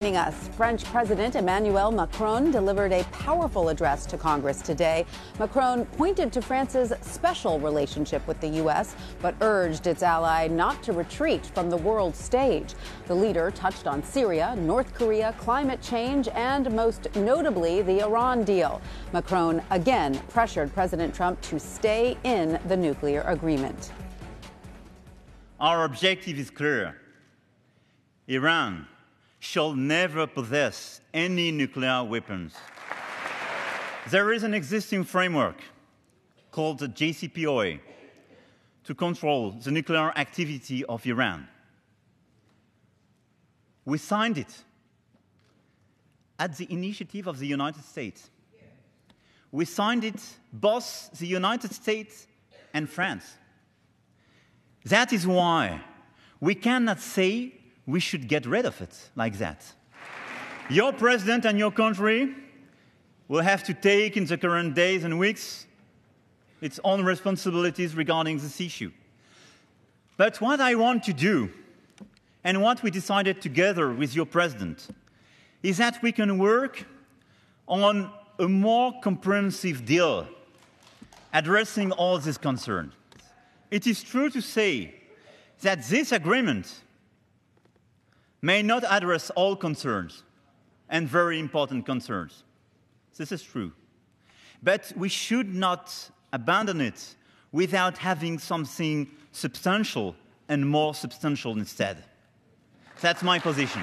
Joining us, French President Emmanuel Macron delivered a powerful address to Congress today. Macron pointed to France's special relationship with the U.S., but urged its ally not to retreat from the world stage. The leader touched on Syria, North Korea, climate change, and most notably, the Iran deal. Macron again pressured President Trump to stay in the nuclear agreement. Our objective is clear. Iran shall never possess any nuclear weapons. There is an existing framework called the JCPOA to control the nuclear activity of Iran. We signed it at the initiative of the United States. We signed it both the United States and France. That is why we cannot say we should get rid of it like that. Your president and your country will have to take in the current days and weeks its own responsibilities regarding this issue. But what I want to do, and what we decided together with your president, is that we can work on a more comprehensive deal addressing all these concerns. It is true to say that this agreement may not address all concerns, and very important concerns. This is true. But we should not abandon it without having something substantial and more substantial instead. That's my position.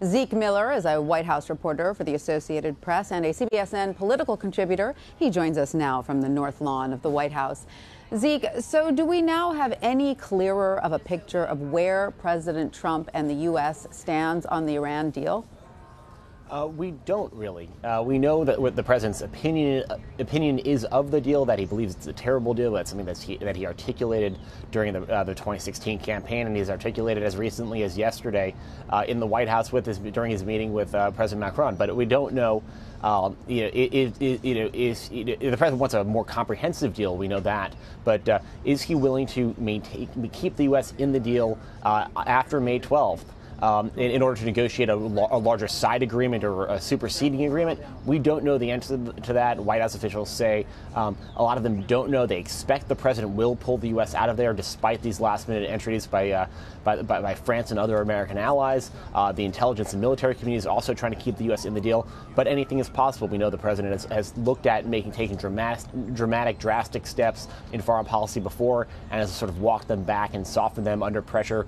Zeke Miller is a White House reporter for the Associated Press and a CBSN political contributor. He joins us now from the North Lawn of the White House. Zeke, so do we now have any clearer of a picture of where President Trump and the U.S. stands on the Iran deal? We don't really. We know that what the president's opinion is of the deal, that he believes it's a terrible deal. That's something that he articulated during the 2016 campaign, and he's articulated as recently as yesterday in the White House during his meeting with President Macron. But we don't know. If the president wants a more comprehensive deal, we know that. But is he willing to keep the U.S. in the deal after May 12th? In order to negotiate a larger side agreement or a superseding agreement? We don't know the answer to that. White House officials say a lot of them don't know. They expect the president will pull the U.S. out of there despite these last-minute entries by France and other American allies. The intelligence and military community is also trying to keep the U.S. in the deal. But anything is possible. We know the president has looked at taking drastic steps in foreign policy before and has sort of walked them back and softened them under pressure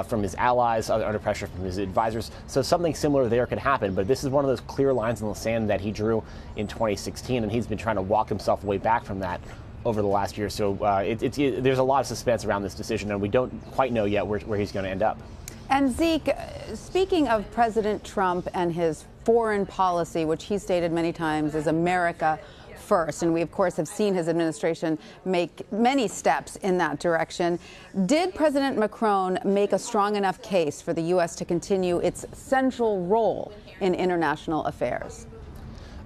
from his allies, under pressure from his advisors. So something similar there could happen. But this is one of those clear lines in the sand that he drew in 2016, and he's been trying to walk himself way back from that over the last year. So there's a lot of suspense around this decision, and we don't quite know yet where he's going to end up. And Zeke, speaking of President Trump and his foreign policy, which he stated many times is America first, and we of course have seen his administration make many steps in that direction. Did President Macron make a strong enough case for the U.S. to continue its central role in international affairs?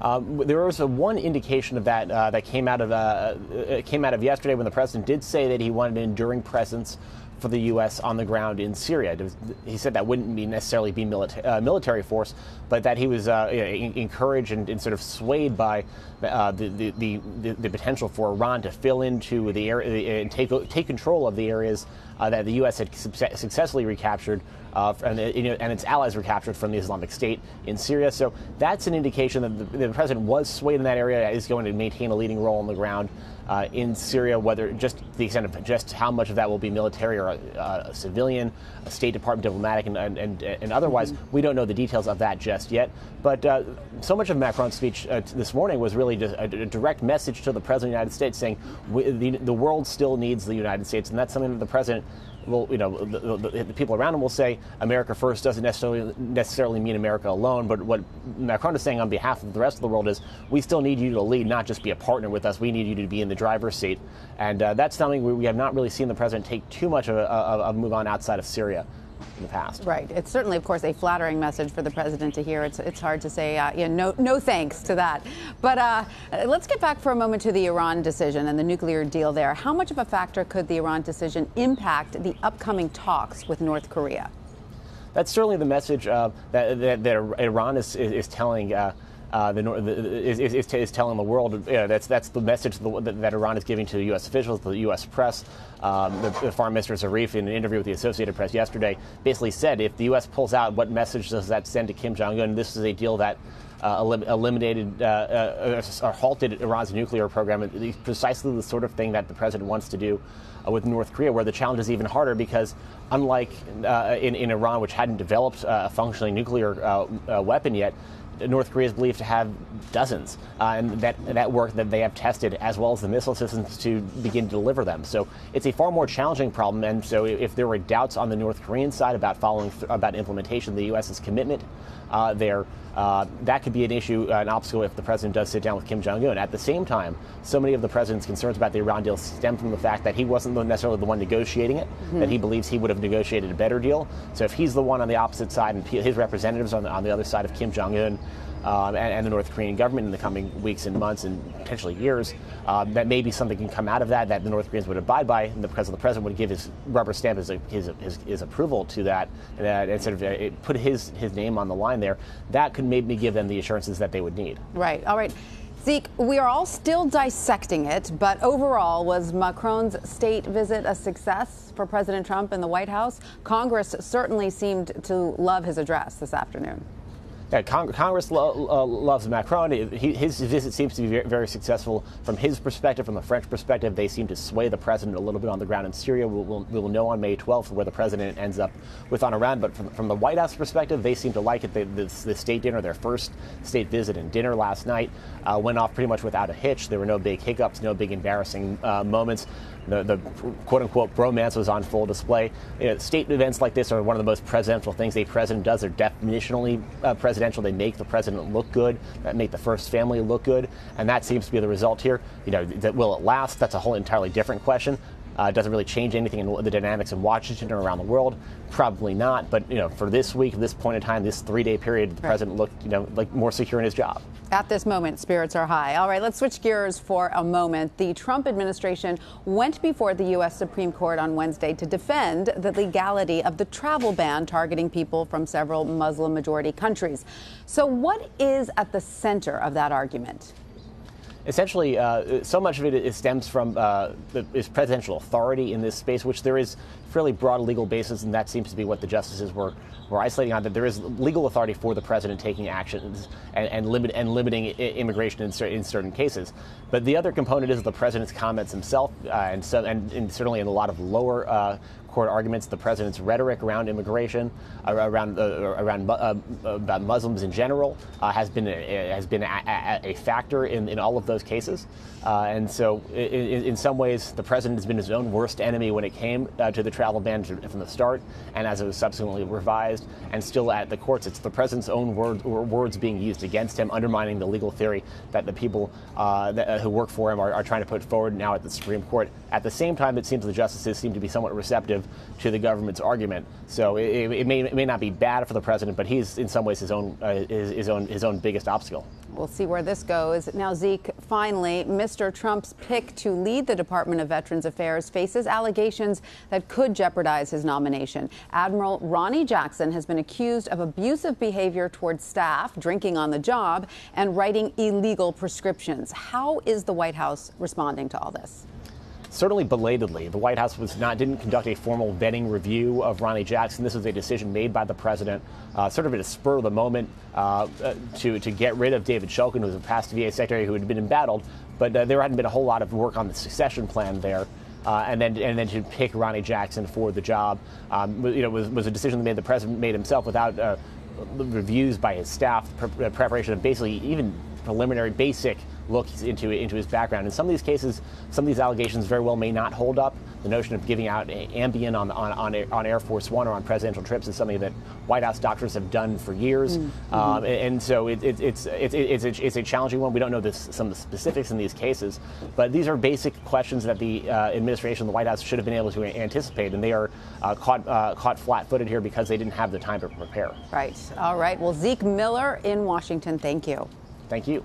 There was one indication of that that came out of yesterday when the president did say that he wanted an enduring presence for the U.S. on the ground in Syria. He said that wouldn't necessarily be military force, but that he was encouraged and sort of swayed by the potential for Iran to fill into the area and take control of the areas that the U.S. had successfully recaptured and its allies recaptured from the Islamic State in Syria. So that's an indication that the president was swayed in that area, is going to maintain a leading role on the ground in Syria, whether just the extent of just how much of that will be military or a civilian, a State Department diplomatic, and otherwise. We don't know the details of that just yet. But so much of Macron's speech this morning was really just a direct message to the President of the United States saying the world still needs the United States, and that's something that the President will, the people around him will say America first doesn't necessarily mean America alone. But what Macron is saying on behalf of the rest of the world is we still need you to lead, not just be a partner with us. We need you to be in the driver's seat. And that's something we have not really seen the president take too much of a move on outside of Syria in the past. Right. It's certainly, of course, a flattering message for the president to hear. It's hard to say, no thanks to that. But let's get back for a moment to the Iran decision and the nuclear deal there. How much of a factor could the Iran decision impact the upcoming talks with North Korea? That's certainly the message that Iran is telling. Is telling the world. That's the message that Iran is giving to U.S. officials, the U.S. press. The Foreign Minister Zarif, in an interview with the Associated Press yesterday, basically said, if the U.S. pulls out, what message does that send to Kim Jong-un? This is a deal that eliminated or halted Iran's nuclear program. It's precisely the sort of thing that the president wants to do with North Korea, where the challenge is even harder because, unlike in Iran, which hadn't developed a functioning nuclear weapon yet, North Korea is believed to have dozens, and that work that they have tested, as well as the missile systems to begin to deliver them. So it's a far more challenging problem. And so if there were doubts on the North Korean side about about implementation of the U.S.'s commitment that could be an issue, an obstacle, if the president does sit down with Kim Jong-un. At the same time, so many of the president's concerns about the Iran deal stem from the fact that he wasn't necessarily the one negotiating it, that he believes he would have negotiated a better deal. So if he's the one on the opposite side and his representatives on the other side of Kim Jong-un and the North Korean government in the coming weeks and months and potentially years, that maybe something can come out of that the North Koreans would abide by, and the president would give his rubber stamp, his approval to that, and sort of put his name on the line there. That could maybe give them the assurances that they would need. Right. All right. Zeke, we are all still dissecting it, but overall, was Macron's state visit a success for President Trump and the White House? Congress certainly seemed to love his address this afternoon. Yeah, Congress loves Macron. His visit seems to be very successful from his perspective. From the French perspective, they seem to sway the president a little bit on the ground in Syria. We'll know on May 12th where the president ends up with on Iran. But from the White House perspective, they seem to like it. The state dinner, their first state visit and dinner last night, went off pretty much without a hitch. There were no big hiccups, no big embarrassing moments. The quote-unquote bromance was on full display. State events like this are one of the most presidential things a president does. They're definitionally presidential. They make the president look good, that make the first family look good, and that seems to be the result here. Will it last? That's a whole entirely different question. It doesn't really change anything in the dynamics in Washington or around the world. Probably not. But for this week, this point in time, this 3-day period, the president looked like more secure in his job. At this moment, spirits are high. All right, let's switch gears for a moment. The Trump administration went before the U.S. Supreme Court on Wednesday to defend the legality of the travel ban targeting people from several Muslim-majority countries. So what is at the center of that argument? Essentially, so much of it stems from his presidential authority in this space, which there is fairly broad legal basis, and that seems to be what the justices were isolating on, that there is legal authority for the president taking actions and limiting immigration in certain cases. But the other component is the president's comments himself, and certainly in a lot of lower court arguments, the president's rhetoric around immigration, about Muslims in general, has been a factor in all of those cases. And so, in some ways, the president has been his own worst enemy when it came to the travel ban from the start, and as it was subsequently revised, and still at the courts, it's the president's own words being used against him, undermining the legal theory that the people who work for him are trying to put forward now at the Supreme Court. At the same time, it seems the justices seem to be somewhat receptive to the government's argument. So it may not be bad for the president, but he's in some ways his own biggest obstacle. We'll see where this goes. Now, Zeke, finally, Mr. Trump's pick to lead the Department of Veterans Affairs faces allegations that could jeopardize his nomination. Admiral Ronnie Jackson has been accused of abusive behavior towards staff, drinking on the job, and writing illegal prescriptions. How is the White House responding to all this? Certainly belatedly. The White House didn't conduct a formal vetting review of Ronnie Jackson. This was a decision made by the president, sort of at a spur of the moment, to get rid of David Shulkin, who was a past VA secretary who had been embattled, but there hadn't been a whole lot of work on the succession plan there. And then to pick Ronnie Jackson for the job, was a decision that the president made himself without reviews by his staff, preparation of basically even preliminary, basic look into his background. In some of these cases, some of these allegations very well may not hold up. The notion of giving out Ambien on Air Force One or on presidential trips is something that White House doctors have done for years, and so it's a challenging one. We don't know some of the specifics in these cases, but these are basic questions that the administration, the White House, should have been able to anticipate, and they are caught flat-footed here because they didn't have the time to prepare. Right. All right. Well, Zeke Miller in Washington, thank you. Thank you.